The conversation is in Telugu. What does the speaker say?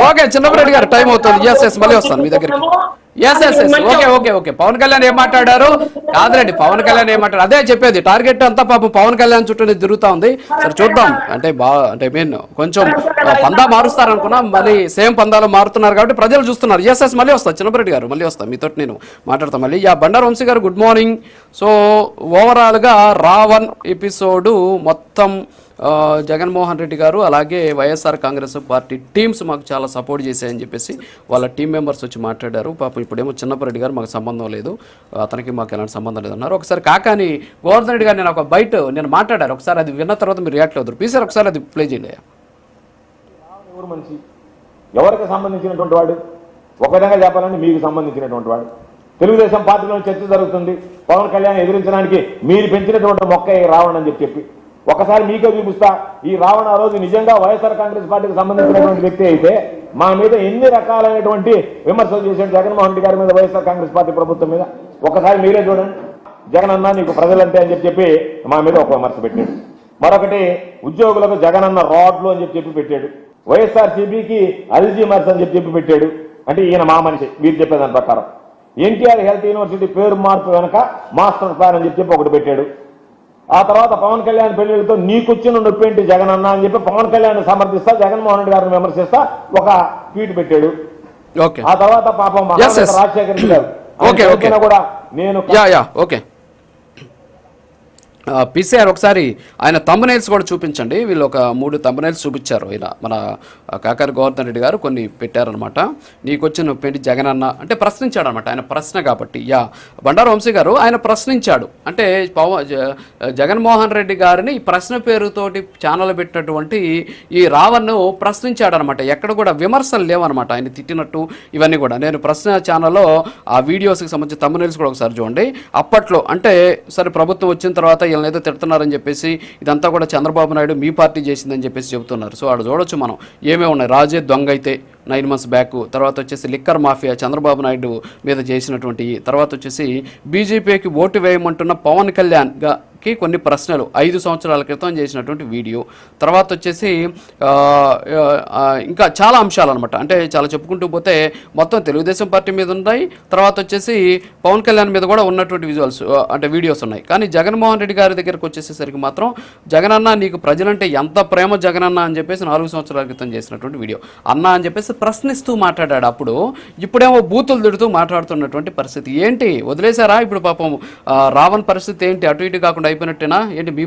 ఓకే చిన్నపరెడ్డి గారు టైం అవుతుంది. ఎస్ మళ్ళీ వస్తాను మీ దగ్గరికి. ఓకే పవన్ కళ్యాణ్ ఏం మాట్లాడారు కాదులేండి, పవన్ కళ్యాణ్ ఏం మాట్లాడారు అదే చెప్పేది. టార్గెట్ అంతా పాపం పవన్ కళ్యాణ్ చుట్టూ తిరుగుతా ఉంది. సరే చూద్దాం, అంటే మీన్ కొంచెం పందా మారుస్తారనుకున్నా, మళ్ళీ సేమ్ పందాలు మారుతున్నారు కాబట్టి ప్రజలు చూస్తున్నారు. ఎస్ మళ్ళీ వస్తా చిన్నపరెడ్డి గారు, మళ్ళీ వస్తా మీతో నేను మాట్లాడతాను మళ్ళీ. బండారు వంశీ గారు గుడ్ మార్నింగ్. సో ఓవరాల్గా రావణ్ ఎపిసోడు మొత్తం జగన్మోహన్ రెడ్డి గారు అలాగే వైఎస్ఆర్ కాంగ్రెస్ పార్టీ టీమ్స్ మాకు చాలా సపోర్ట్ చేశాయని చెప్పేసి వాళ్ళ టీం మెంబర్స్ వచ్చి మాట్లాడారు. పాపం ఇప్పుడేమో చిన్నపరెడ్డి గారు మాకు సంబంధం లేదు, అతనికి మాకు ఎలాంటి సంబంధం లేదన్నారు. ఒకసారి కాకాని గోవర్ధన్ రెడ్డి గారు నేను మాట్లాడారు, ఒకసారి అది విన్న తర్వాత మీరు రియాక్ట్ అవుతారు. ప్లీజ్ సార్ ఒకసారి అది ప్లే చేయండి. ఎవరికి సంబంధించినటువంటి వాడు? ఒక విధంగా చెప్పాలంటే మీకు సంబంధించినటువంటి వాడు. తెలుగుదేశం పార్టీలో చర్చ జరుగుతుంది, పవన్ కళ్యాణ్ ఎదిరించడానికి మీరు పెంచినటువంటి మొక్క రావణ్ అని చెప్పి ఒకసారి మీకే చూపిస్తా. ఈ రావణ ఆ రోజు నిజంగా వైఎస్ఆర్ కాంగ్రెస్ పార్టీకి సంబంధించినటువంటి వ్యక్తి అయితే మా మీద ఎన్ని రకాలైనటువంటి విమర్శలు చేశాడు జగన్మోహన్ రెడ్డి గారి మీద, వైఎస్ఆర్ కాంగ్రెస్ పార్టీ ప్రభుత్వం మీద. ఒకసారి మీరే చూడండి. జగన్ అన్న నీకు ప్రజలంటే అని చెప్పి మా మీద ఒక విమర్శ పెట్టాడు. మరొకటి ఉద్యోగులకు జగన్ అన్న రాడ్లు అని చెప్పి పెట్టాడు. వైఎస్ఆర్ సిబికి అల్జీమర్స్ అని చెప్పి పెట్టాడు. అంటే ఈయన మా మనిషి మీరు చెప్పేదాని ప్రకారం. ఎన్టీఆర్ హెల్త్ యూనివర్సిటీ పేరు మార్పు వెనక మాస్టర్ ప్లాన్ అని చెప్పి ఒకటి పెట్టాడు. ఆ తర్వాత పవన్ కళ్యాణ్ పెళ్లితో నీకొచ్చిన నొప్పేంటి జగన్ అన్న అని చెప్పి పవన్ కళ్యాణ్ సమర్థిస్తా, జగన్మోహన్ రెడ్డి గారిని విమర్శిస్తా ఒక ట్వీట్ పెట్టాడు. ఆ తర్వాత పాపం రాజశేఖర రెడ్డి గారు కూడా నేను పీసీఆర్ ఒకసారి ఆయన థంబ్నెయిల్స్ కూడా చూపించండి. వీళ్ళు ఒక 3 థంబ్నెయిల్స్ చూపించారు. ఇలా మన కాకాని గోవర్ధన్ రెడ్డి గారు కొన్ని పెట్టారనమాట. నీకొచ్చిన పెంటి జగన్ అన్న అంటే ప్రశ్నించాడు అనమాట, ఆయన ప్రశ్న కాబట్టి. బండారు వంశీ గారు ఆయన ప్రశ్నించాడు అంటే జగన్మోహన్ రెడ్డి గారిని ఈ ప్రశ్న పేరుతోటి ఛానల్ పెట్టినటువంటి ఈ రావణ్ను ప్రశ్నించాడు అనమాట. ఎక్కడ కూడా విమర్శలు లేవన్నమాట, ఆయన తిట్టినట్టు ఇవన్నీ కూడా. నేను ప్రశ్న ఛానల్లో ఆ వీడియోస్కి సంబంధించిన థంబ్నెయిల్స్ కూడా ఒకసారి చూడండి. అప్పట్లో అంటే సరే ప్రభుత్వం వచ్చిన తర్వాత ఏదో తిడుతున్నారని చెప్పేసి ఇదంతా కూడా చంద్రబాబు నాయుడు మీ పార్టీ చేసిందని చెప్పేసి చెబుతున్నారు. సో ఆడ చూడొచ్చు మనం ఏమేమి ఉన్నాయి. రాజే దొంగ అయితే 9 months బ్యాక్, తర్వాత వచ్చేసి లిక్కర్ మాఫియా చంద్రబాబు నాయుడు మీద చేసినటువంటి, తర్వాత వచ్చేసి బీజేపీకి ఓటు వేయమంటున్న పవన్ కళ్యాణ్గా కొన్ని ప్రశ్నలు 5 సంవత్సరాల క్రితం చేసినటువంటి వీడియో, తర్వాత వచ్చేసి ఇంకా చాలా అంశాలు అనమాట. అంటే చాలా చెప్పుకుంటూ పోతే మొత్తం తెలుగుదేశం పార్టీ మీద ఉన్నాయి, తర్వాత వచ్చేసి పవన్ కళ్యాణ్ మీద కూడా ఉన్నటువంటి విజువల్స్ అంటే వీడియోస్ ఉన్నాయి. కానీ జగన్మోహన్ రెడ్డి గారి దగ్గరకు వచ్చేసేసరికి మాత్రం జగనన్న నీకు ప్రజలంటే ఎంత ప్రేమ జగనన్న అని చెప్పేసి 4 సంవత్సరాల క్రితం చేసినటువంటి వీడియో. అన్న అని చెప్పేసి ప్రశ్నిస్తూ మాట్లాడాడు అప్పుడు, ఇప్పుడేమో బూతులు తిడుతూ మాట్లాడుతున్నటువంటి పరిస్థితి ఏంటి? వదిలేశారా ఇప్పుడు పాపం రావణ్ పరిస్థితి ఏంటి? అటు ఇటు కాకుండా అయిపోయినట్టేనా ఏంటి? మీ